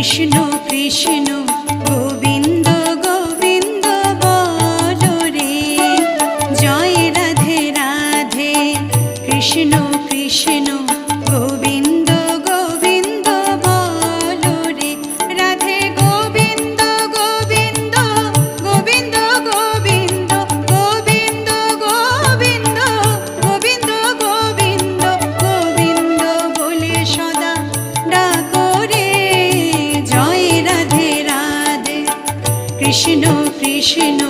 কৃষ্ণ কৃষ্ণ গোবিন্দ গোবিন্দ বলো রে, জয় রাধে রাধে। কৃষ্ণ কৃষ্ণ গোবিন্দ গোবিন্দ বলো রে, রাধে গোবিন্দ গোবিন্দ গোবিন্দ গোবিন্দ গোবিন্দ গোবিন্দ গোবিন্দ গোবিন্দ গোবিন্দ বলে সদা ডাকো রে, জয় রাধে রাধে। কৃষ্ণ কৃষ্ণ